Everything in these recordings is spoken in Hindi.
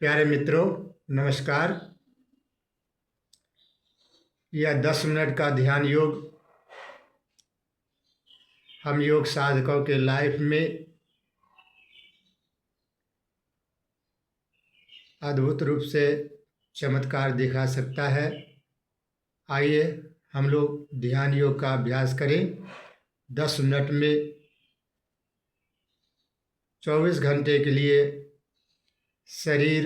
प्यारे मित्रों, नमस्कार। यह 10 मिनट का ध्यान योग हम योग साधकों के लाइफ में अद्भुत रूप से चमत्कार दिखा सकता है। आइए हम लोग ध्यान योग का अभ्यास करें। 10 मिनट में 24 घंटे के लिए शरीर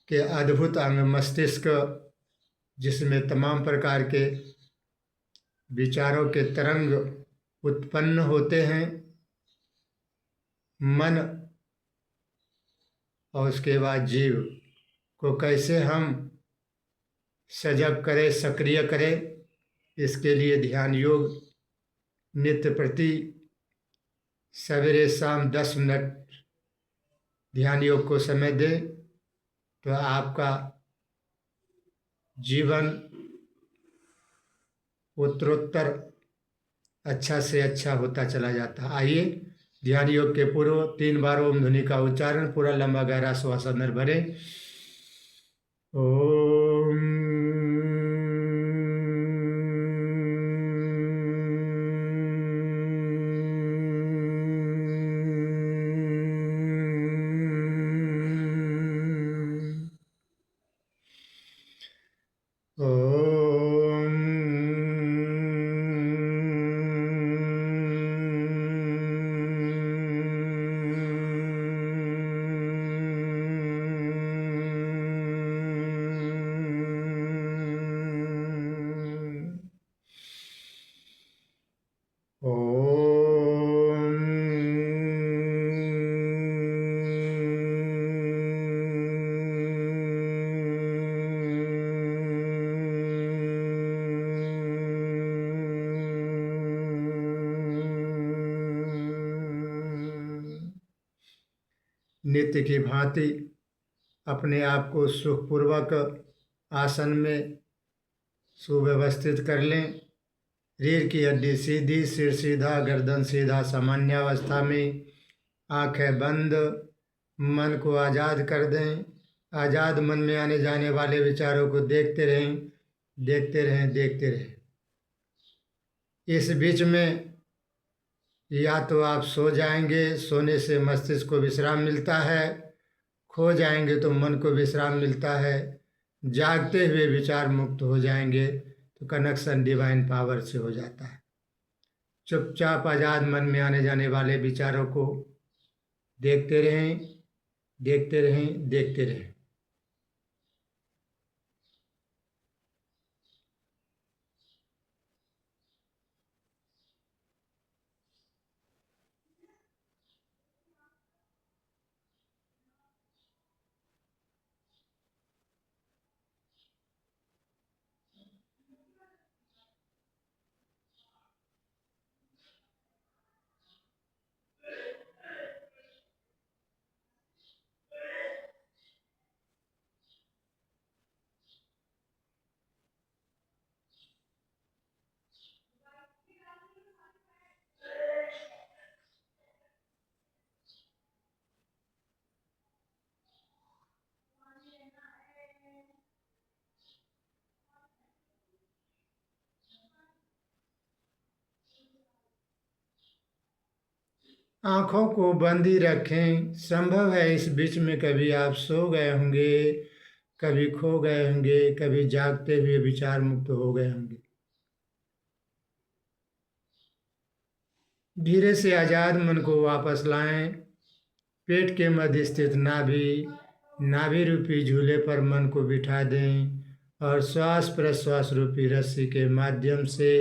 के अद्भुत अंग मस्तिष्क, जिसमें तमाम प्रकार के विचारों के तरंग उत्पन्न होते हैं, मन और उसके बाद जीव को कैसे हम सजग करें, सक्रिय करें, इसके लिए ध्यान योग नित्य प्रति सवेरे शाम 10 मिनट ध्यान योग को समय दें तो आपका जीवन उत्तरोत्तर अच्छा से अच्छा होता चला जाता। आइए ध्यान योग के पूर्व 3 बार ओम ध्वनि का उच्चारण, पूरा लंबा गहरा श्वास अंदर भरें। ओम। नित्य की भांति अपने आप को सुखपूर्वक आसन में सुव्यवस्थित कर लें। रीढ़ की हड्डी सीधी, सिर सीधा, गर्दन सीधा, सामान्य अवस्था में आंखें बंद, मन को आज़ाद कर दें। आज़ाद मन में आने जाने वाले विचारों को देखते रहें, देखते रहें, देखते रहें। इस बीच में या तो आप सो जाएंगे, सोने से मस्तिष्क को विश्राम मिलता है, खो जाएंगे तो मन को विश्राम मिलता है, जागते हुए विचार मुक्त हो जाएंगे तो कनेक्शन डिवाइन पावर से हो जाता है। चुपचाप आज़ाद मन में आने जाने वाले विचारों को देखते रहें, देखते रहें, देखते रहें। आँखों को बंद ही रखें। संभव है इस बीच में कभी आप सो गए होंगे, कभी खो गए होंगे, कभी जागते हुए विचार मुक्त हो गए होंगे। धीरे से आज़ाद मन को वापस लाएं। पेट के मध्य स्थित नाभि रूपी झूले पर मन को बिठा दें और श्वास प्रश्वास रूपी रस्सी के माध्यम से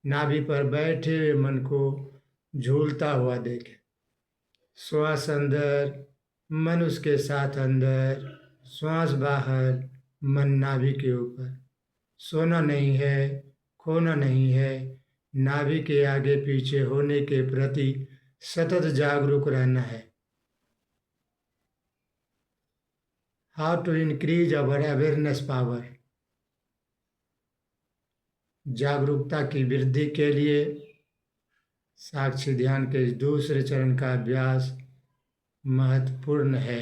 नाभि पर बैठे हुए मन को झूलता हुआ देखें। श्वास अंदर, मन उसके साथ अंदर, श्वास बाहर, मन नाभि के ऊपर। सोना नहीं है, खोना नहीं है, नाभि के आगे पीछे होने के प्रति सतत जागरूक रहना है। How to increase our awareness power. जागरूकता की वृद्धि के लिए साक्षी ध्यान के इस दूसरे चरण का अभ्यास महत्वपूर्ण है।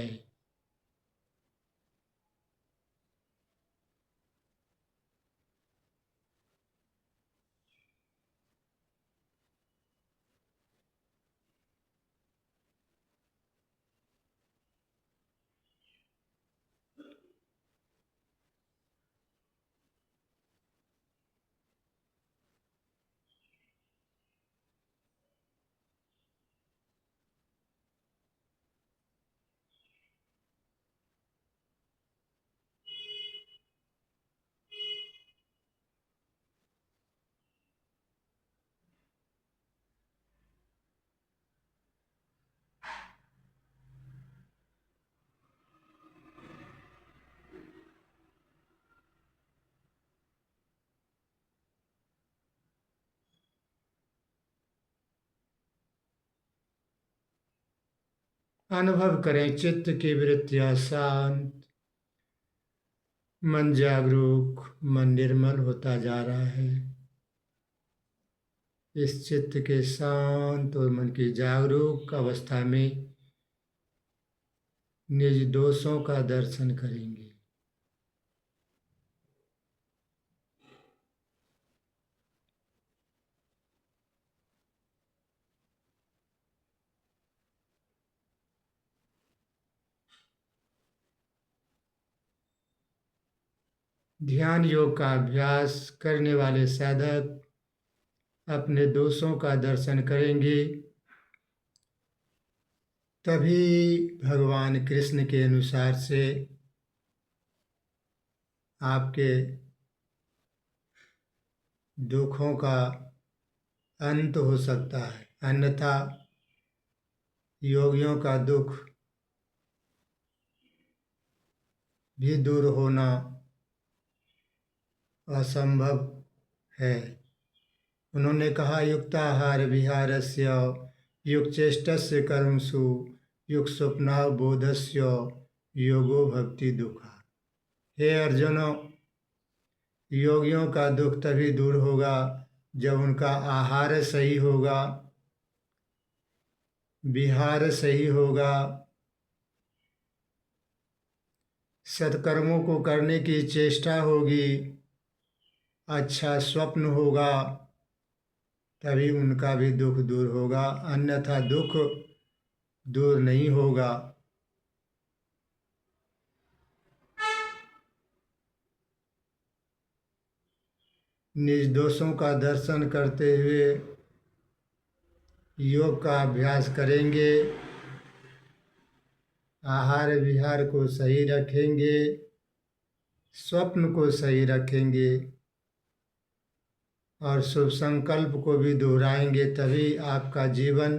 अनुभव करें चित्त की वृत्तियां शांत, मन जागरूक, मन निर्मल होता जा रहा है। इस चित्त के शांत और मन की जागरूक अवस्था में निज दोषों का दर्शन करेंगे। ध्यान योग का अभ्यास करने वाले साधक अपने दोषों का दर्शन करेंगे, तभी भगवान कृष्ण के अनुसार से आपके दुखों का अंत हो सकता है। अन्यथा योगियों का दुख भी दूर होना असंभव है। उन्होंने कहा युक्ताहार विहारस्य युक्चेष्टस्य कर्मसु युक् स्वप्नावबोधस्य योगो भक्ति दुखा। हे अर्जुन, योगियों का दुख तभी दूर होगा जब उनका आहार सही होगा, विहार सही होगा, सत्कर्मों को करने की चेष्टा होगी, अच्छा स्वप्न होगा, तभी उनका भी दुख दूर होगा। अन्यथा दुख दूर नहीं होगा। निज दोषों का दर्शन करते हुए योग का अभ्यास करेंगे, आहार विहार को सही रखेंगे, स्वप्न को सही रखेंगे और शुभ संकल्प को भी दोहराएंगे, तभी आपका जीवन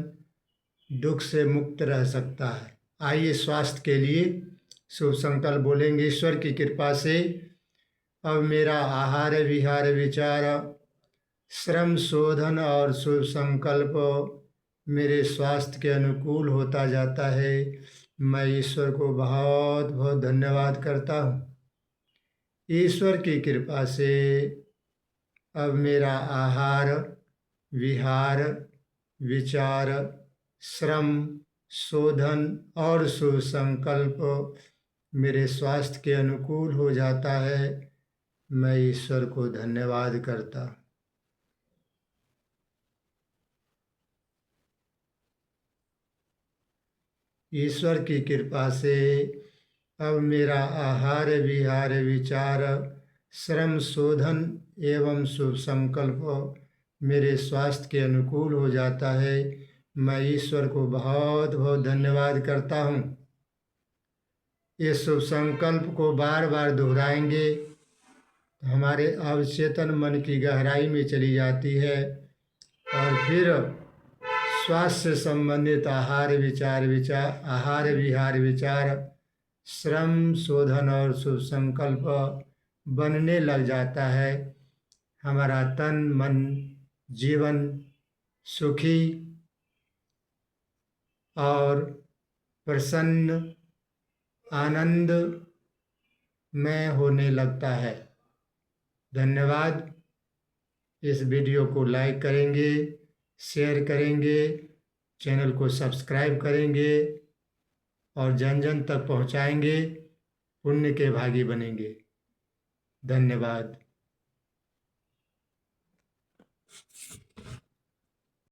दुख से मुक्त रह सकता है। आइए स्वास्थ्य के लिए शुभ संकल्प बोलेंगे। ईश्वर की कृपा से अब मेरा आहार विहार विचार श्रम शोधन और शुभ संकल्प मेरे स्वास्थ्य के अनुकूल होता जाता है। मैं ईश्वर को बहुत बहुत धन्यवाद करता हूँ। ईश्वर की कृपा से अब मेरा आहार विहार विचार श्रम शोधन और शुभ संकल्प मेरे स्वास्थ्य के अनुकूल हो जाता है। मैं ईश्वर को धन्यवाद करता हूँ। ईश्वर की कृपा से अब मेरा आहार विहार विचार श्रम शोधन एवं शुभ संकल्प मेरे स्वास्थ्य के अनुकूल हो जाता है। मैं ईश्वर को बहुत बहुत धन्यवाद करता हूँ। इस शुभ संकल्प को बार बार दोहराएंगे तो हमारे अवचेतन मन की गहराई में चली जाती है और फिर स्वास्थ्य से संबंधित आहार विहार विचार श्रम शोधन और शुभ संकल्प बनने लग जाता है। हमारा तन मन जीवन सुखी और प्रसन्न आनंद में होने लगता है। धन्यवाद। इस वीडियो को लाइक करेंगे, शेयर करेंगे, चैनल को सब्सक्राइब करेंगे और जन जन तक पहुँचाएंगे, पुण्य के भागी बनेंगे। धन्यवाद।